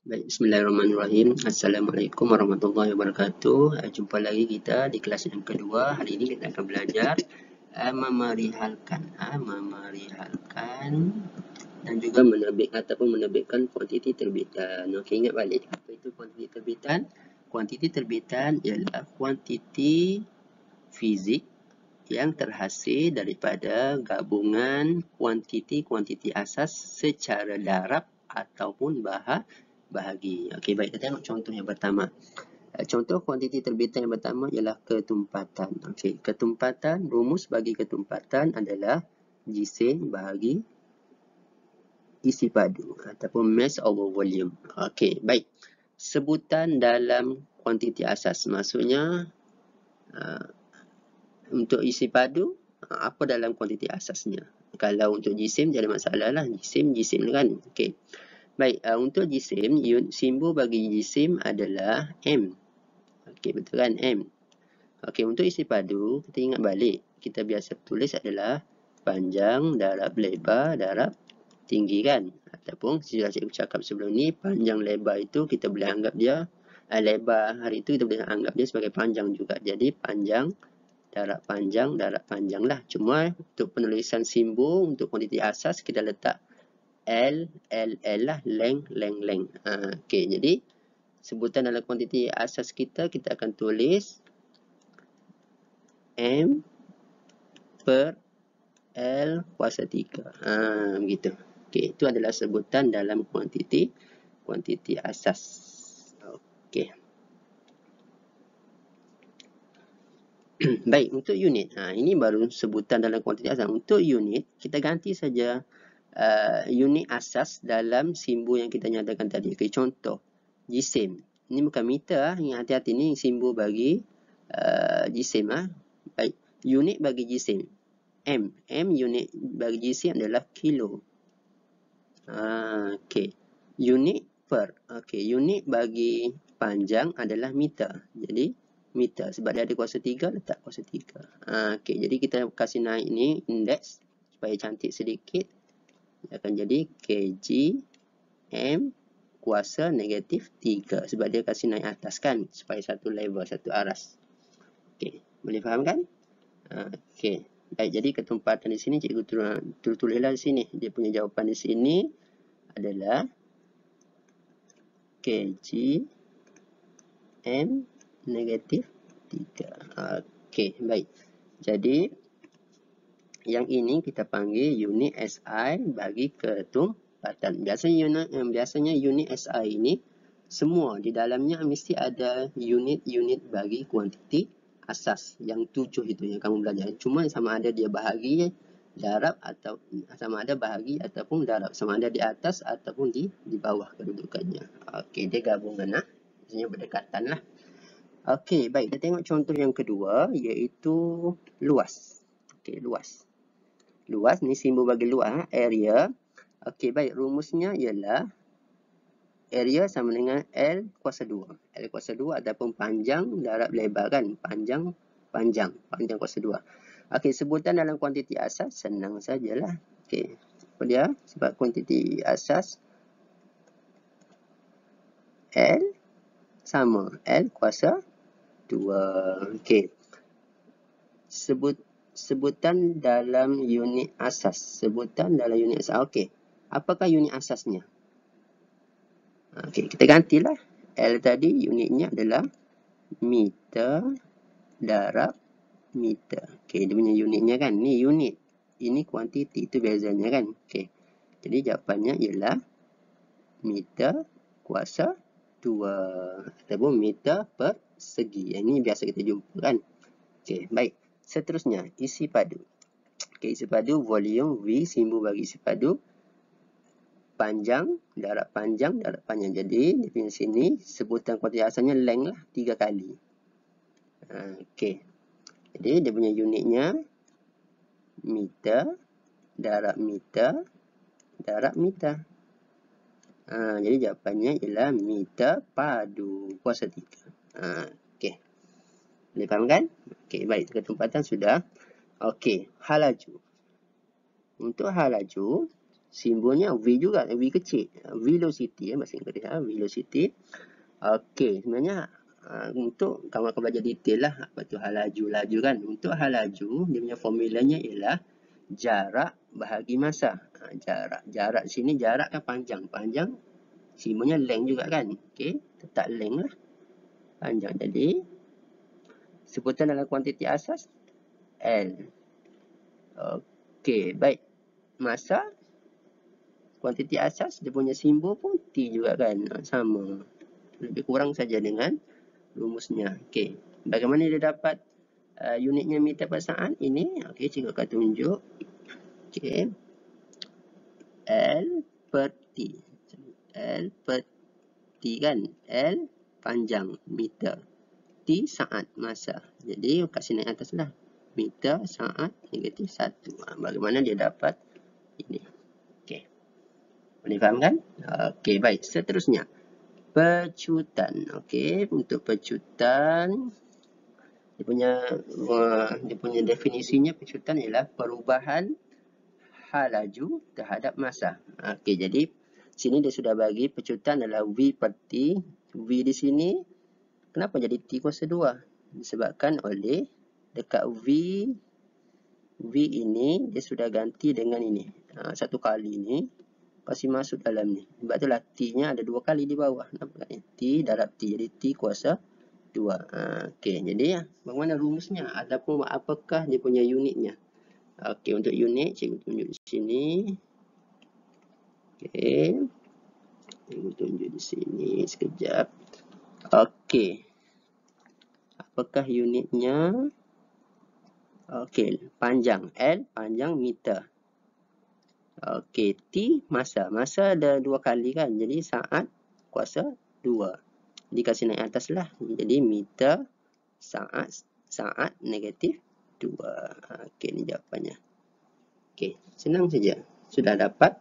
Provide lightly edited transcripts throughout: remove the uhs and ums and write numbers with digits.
Baik, bismillahirrahmanirrahim. Assalamualaikum warahmatullahi wabarakatuh. Jumpa lagi kita di kelas yang kedua. Hari ini kita akan belajar memerihalkan dan juga menerbit ataupun menerbitkan kuantiti terbitan. Okey, ingat balik apa itu kuantiti terbitan? Kuantiti terbitan ialah kuantiti fizik yang terhasil daripada gabungan kuantiti-kuantiti asas secara darab ataupun bahagi. Okey, baik, kita tengok contoh yang pertama. Contoh kuantiti terbitan yang pertama ialah ketumpatan. Okey, ketumpatan, rumus bagi ketumpatan adalah jisim bahagi isi padu ataupun mass over volume. Okey, baik. Sebutan dalam kuantiti asas maksudnya untuk isi padu apa dalam kuantiti asasnya. Kalau untuk jisim jadi masalah lah, jisim kan. Okey. Baik, untuk jisim, simbol bagi jisim adalah M. Okey, betul kan? M. Okey, untuk isi padu, kita ingat balik. Kita biasa tulis adalah panjang darab lebar darab tinggi kan? Ataupun sudah cikgu cakap sebelum ni, panjang lebar itu kita boleh anggap dia, lebar hari itu kita boleh anggap dia sebagai panjang juga. Jadi panjang darab panjang lah. Cuma untuk penulisan simbol untuk kuantiti asas kita letak L lah, length. Okey, jadi sebutan dalam kuantiti asas kita akan tulis M per L kuasa 3. Begitu. Okey, itu adalah sebutan dalam kuantiti asas. Okey. Baik, untuk unit. Ini baru sebutan dalam kuantiti asas. Untuk unit, kita ganti saja unit asas dalam simbol yang kita nyatakan tadi. Okay, contoh, jisim. Ini bukan meter. Yang hati-hati ni simbol bagi jisim. Baik, unit bagi jisim. M unit bagi jisim adalah kilo. Okey. Unit per. Okey, unit bagi panjang adalah meter. Jadi meter sebab dia ada kuasa 3, letak kuasa 3. Okey, jadi kita kasih naik ni indeks supaya cantik sedikit. Akan jadi kg m kuasa negatif 3 sebab dia kasih naik atas kan supaya satu level, satu aras. Okey, boleh faham kan? Okey. Baik, jadi ketumpatan di sini cikgu tulislah di sini. Dia punya jawapan di sini adalah kg m negatif 3. Okey, baik. Jadi yang ini kita panggil unit SI bagi ketumpatan. Biasanya unit SI ini semua di dalamnya mesti ada unit-unit bagi kuantiti asas yang 7 itu yang kamu belajar. Cuma sama ada dia bahagi darab atau sama ada bahagi ataupun darab, sama ada di atas ataupun di bawah kedudukannya. Okey, dia gabungan maksudnya berdekatan lah. Okey, baik, kita tengok contoh yang kedua iaitu luas. Okey, luas. Luas ni simbol bagi luas, area. Okey, baik, rumusnya ialah area sama dengan L kuasa 2. L kuasa 2 ataupun panjang darab lebar kan? Panjang kuasa 2. Okey, sebutan dalam kuantiti asas senang sajalah. Okey, apa dia? Sebab kuantiti asas L sama L kuasa 2. Okey. Sebutan dalam unit asas. Okey. Apakah unit asasnya? Okey, kita gantilah. L tadi unitnya adalah meter darab meter. Okey, dia punya unitnya kan. Ni unit. Ini kuantiti. Itu bezanya kan. Okey. Jadi jawapannya ialah meter kuasa 2. Ataupun meter per segi. Yang ini biasa kita jumpa kan. Okey, baik. Seterusnya, isi padu. Okey, isi padu volume V, simbol bagi isi padu. Panjang darab panjang. Jadi di sini sebutan kuantiti asalnya length lah 3 kali. Okey. Jadi dia punya unitnya meter darab meter darab meter. Jadi jawapannya ialah meter padu kuasa 3. Okey. Boleh faham kan? Okey, baik. Ketumpatan sudah. Okey, hal laju. Untuk hal laju, Simbolnya V juga, V kecil. Velocity, bahasa Inggeris. Velocity. Okey, sebenarnya untuk kamu akan belajar detail lah apa tu hal laju kan. Untuk hal laju, dia punya formulanya ialah jarak bahagi masa. Jarak di sini jarak kan panjang. Panjang simbolnya length juga kan. Okey, tetap length lah. Panjang. Jadi sebutan dalam kuantiti asas L. Okey, baik. Masa kuantiti asas dia punya simbol pun T juga kan. Sama. Lebih kurang saja dengan rumusnya. Okey. Bagaimana dia dapat unitnya meter per saat? Ini okey, cikgu akan tunjuk. Okey. L per T. L per T kan. L panjang meter. T saat masa. Jadi kasih naik atas lah. Meter saat negatif 1. Bagaimana dia dapat ini? Okey. Boleh faham kan? Okey, baik. Seterusnya. Pecutan. Okey, untuk pecutan dia punya definisinya pecutan ialah perubahan hal laju terhadap masa. Okey, jadi sini dia sudah bagi pecutan adalah V per T. V di sini kenapa jadi T kuasa 2? Disebabkan oleh dekat V ini dia sudah ganti dengan ini. Satu kali ni kasih masuk dalam ni. Sebab itulah T-nya ada 2 kali di bawah. Nampak ni? T darab T. Jadi T kuasa 2. Okey, jadi bagaimana rumusnya ataupun apakah dia punya unitnya? Okey, untuk unit cikgu tunjuk di sini. Okey. Cikgu tunjuk di sini sekejap. Okey. Apakah unitnya? Okey, panjang L, panjang meter. Okey, T masa. Masa ada 2 kali kan. Jadi saat kuasa 2. Dikasih naik atas lah. Jadi meter saat negatif 2. Okey, ni jawapannya. Okey, senang saja. Sudah dapat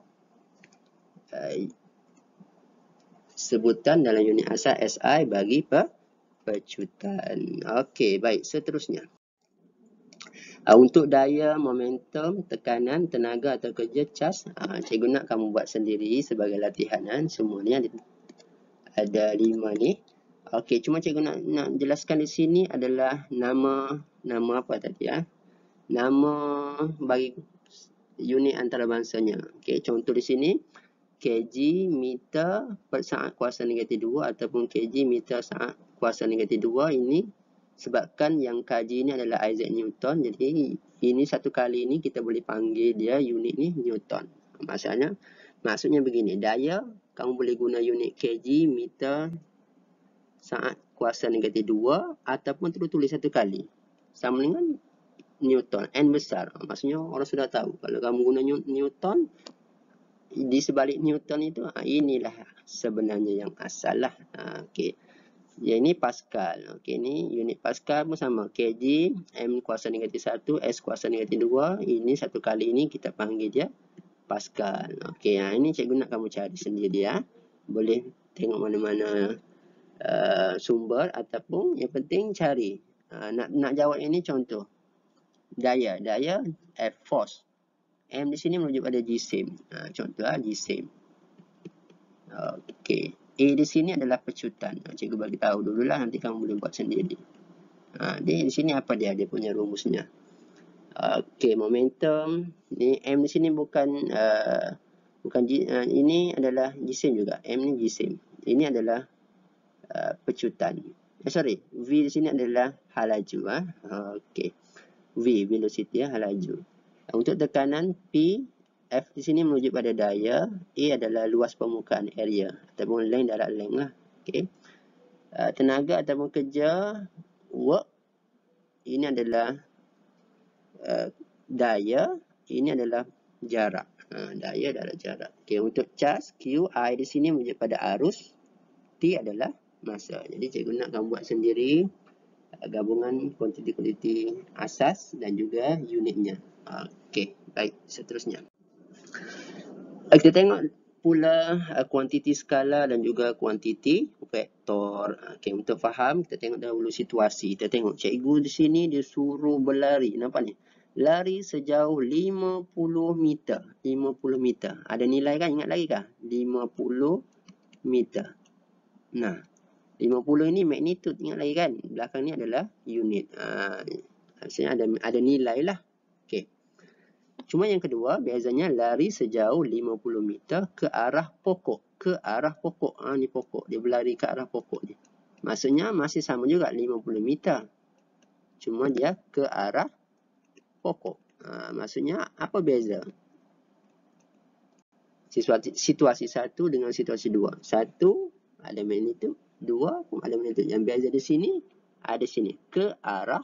sebutan dalam unit asal SI bagi pecutan. Okey, baik. Seterusnya. Untuk daya, momentum, tekanan, tenaga atau kerja cas, cikgu nak kamu buat sendiri sebagai latihanan. Semua ni ada 5 ni. Okey, cuma cikgu nak jelaskan di sini adalah nama apa tadi ya? Nama bagi unit antarabangsanya. Okey, contoh di sini kg meter per saat kuasa negatif 2 ataupun kg meter saat kuasa negatif 2 ini sebabkan yang kg ini adalah Isaac Newton. Jadi ini satu kali ini kita boleh panggil dia unit ni Newton. Maksudnya begini, daya kamu boleh guna unit kg meter saat kuasa negatif 2 ataupun terus tulis satu kali. Sama dengan Newton, N besar. Maksudnya orang sudah tahu kalau kamu guna Newton, di sebalik Newton itu inilah sebenarnya yang asal lah. Okey. Ya, ini Pascal. Okey, ni unit Pascal pun sama. kg, M kuasa negatif 1, S kuasa negatif 2. Ini satu kali ini kita panggil dia Pascal. Okey, ini cikgu nak kamu cari sendiri ya. Boleh tengok mana-mana sumber ataupun yang penting cari. Nak jawab ini contoh. Daya F force. M di sini merujuk pada jisim. Contoh jisim. Okey. A di sini adalah pecutan. Cikgu bagi tahu dululah, nanti kamu boleh buat sendiri. Di sini apa dia punya rumusnya. Okey, momentum. Ni M di sini bukan ini adalah jisim juga. M ni jisim. Ini adalah pecutan. V di sini adalah hal laju. Okey. V velocity hal laju. Untuk tekanan P, F di sini merujuk pada daya, A adalah luas permukaan area ataupun length darab length lah. Okey. Tenaga ataupun kerja work, ini adalah daya, ini adalah jarak. Daya darab jarak. Okey, untuk charge Q, I di sini merujuk pada arus, T adalah masa. Jadi cikgu nak kamu buat sendiri gabungan kuantiti asas dan juga unitnya. Okey, baik, seterusnya. Kita tengok pula kuantiti skala dan juga kuantiti vektor. Okey, untuk faham kita tengok dahulu situasi. Kita tengok cikgu di sini dia suruh berlari. Nampak ni? lari sejauh 50 meter. 50 meter. Ada nilai kan? Ingat lagi kah? 50 meter. Nah, 50 ini magnitude. Ingat lagi kan? Belakang ni adalah unit. Maksudnya ada nilai lah. Okay. Cuma yang kedua, biasanya lari sejauh 50 meter ke arah pokok. Ke arah pokok. Ni pokok. Dia berlari ke arah pokok ni. Maksudnya masih sama juga 50 meter. Cuma dia ke arah pokok. Maksudnya apa beza? Situasi satu dengan situasi dua. Satu ada magnitude, dua pun ada magnitude. Yang beza di sini ada sini ke arah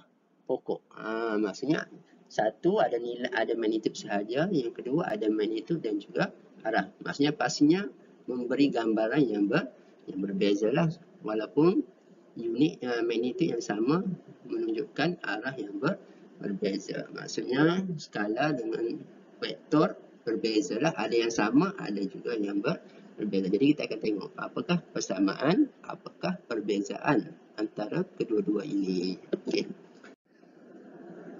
pokok. Maksudnya satu ada nilai, ada magnitude sahaja, yang kedua ada magnitude dan juga arah. Maksudnya pastinya memberi gambaran yang berbeza lah, walaupun unit magnitude yang sama menunjukkan arah yang berbeza. Maksudnya skala dengan vektor berbeza lah. Ada yang sama, ada juga yang berbeza. Jadi kita akan tengok apakah persamaan, apakah perbezaan antara kedua-dua ini.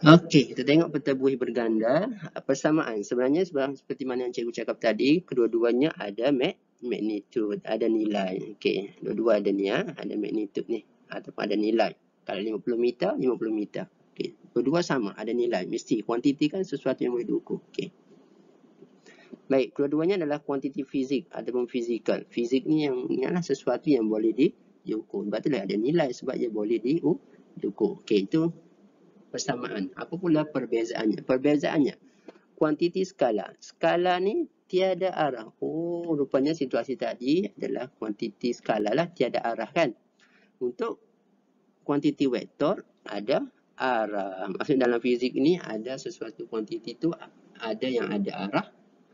Okey, kita tengok pentabuih berganda. Persamaan sebenarnya seperti mana yang cikgu cakap tadi, kedua-duanya ada magnitude, ada nilai. Okey, dua-dua ada ni, ada magnitude ni ataupun ada nilai. Kalau 50 meter, 50 meter. Okey, kedua sama, ada nilai. Mesti kuantiti kan sesuatu yang boleh diukur. Okey. Baik, kedua-duanya adalah kuantiti fizik ataupun fizikal. Fizik ni yang ingatlah sesuatu yang boleh diukur. Sebab itulah ada nilai sebab dia boleh diukur. Okey, itu persamaan. Apa pula perbezaannya? Perbezaannya, kuantiti skala. Skala ni tiada arah. Oh, rupanya situasi tadi adalah kuantiti skala lah, tiada arah kan. Untuk kuantiti vektor ada arah. Maksudnya dalam fizik ni ada sesuatu kuantiti tu ada yang ada arah,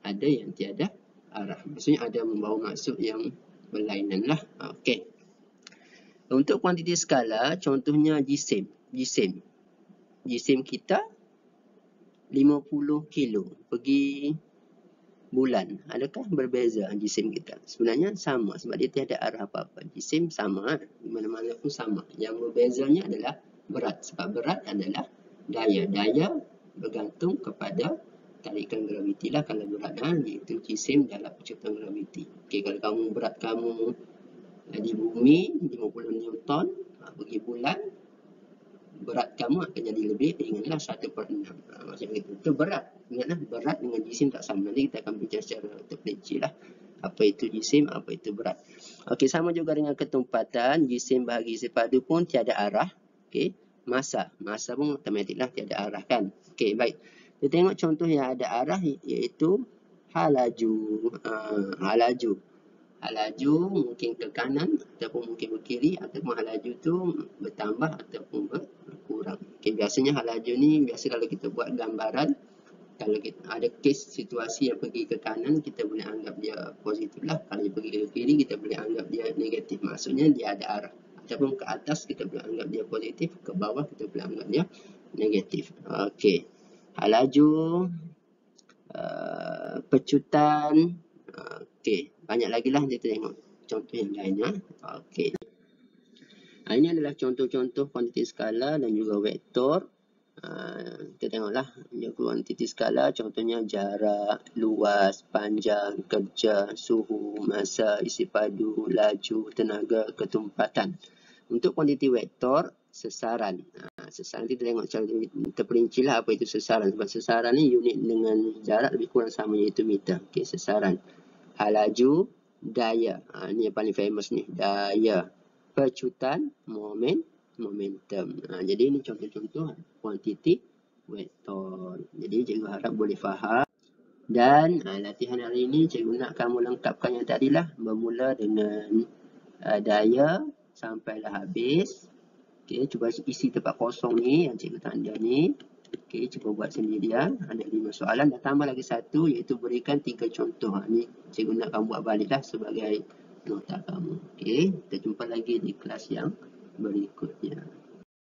ada yang tiada arah. Maksudnya ada membawa maksud yang berlainan lah. Okey. Untuk kuantiti skala, contohnya jisim. Jisim kita 50 kilo pergi bulan. Adakah berbeza jisim kita? Sebenarnya sama sebab dia tiada arah apa-apa. Jisim sama, di mana-mana pun sama. Yang berbezanya adalah berat. Sebab berat adalah daya. Daya bergantung kepada tarikan graviti lah kalau berat, iaitu jisim dalam percepatan graviti. Okey, kalau berat kamu di bumi 50 Newton, pergi bulan, berat kamu akan jadi lebih ringanlah 1/6. Macam itu. Itu berat. Ingatlah, berat dengan jisim tak sama. Nanti kita akan bincang secara terperinci lah. Apa itu jisim, apa itu berat. Okey, sama juga dengan ketumpatan. Jisim bahagi sepadu pun tiada arah. Okey, masa pun automatik lah tiada arah kan. Okey, baik. Kita tengok contoh yang ada arah iaitu halaju. Halaju mungkin ke kanan ataupun mungkin ke kiri, ataupun halaju tu bertambah ataupun berkurang. Okay, biasanya halaju ni kalau kita buat gambaran, kalau kita ada kes situasi yang pergi ke kanan, kita boleh anggap dia positif lah. Kalau dia pergi ke kiri, kita boleh anggap dia negatif. Maksudnya dia ada arah. Ataupun ke atas kita boleh anggap dia positif, ke bawah kita boleh anggap dia negatif. Okey. Halaju, pecutan. Okey, banyak lagi lah kita tengok contoh yang lainnya. Okey. Ini adalah contoh-contoh kuantiti skala dan juga vektor. Kita tengoklah kuantiti skala, contohnya jarak, luas, panjang, kerja, suhu, masa, isi padu, laju, tenaga, ketumpatan. Untuk kuantiti vektor, sesaran. Sesaran kita tengok secara terperinci lah apa itu sesaran. Sebab sesaran ni unit dengan jarak lebih kurang sama, iaitu meter. Okey, sesaran. Halaju, daya. Ni yang paling famous ni, daya. Pecutan, momentum. Jadi ini contoh-contoh kuantiti vektor. Jadi cikgu harap boleh faham. Dan latihan hari ini cikgu nak kamu lengkapkan yang tadilah, bermula dengan daya sampailah habis. Okey, cuba isi tempat kosong ni yang cikgu tanda ni. Okey, cuba buat sendirian. Ada 5 soalan. Dah tambah lagi satu, iaitu berikan 3 contoh. Ni cikgu nak kamu buat baliklah sebagai nota kamu. Okey, kita jumpa lagi di kelas yang berikutnya.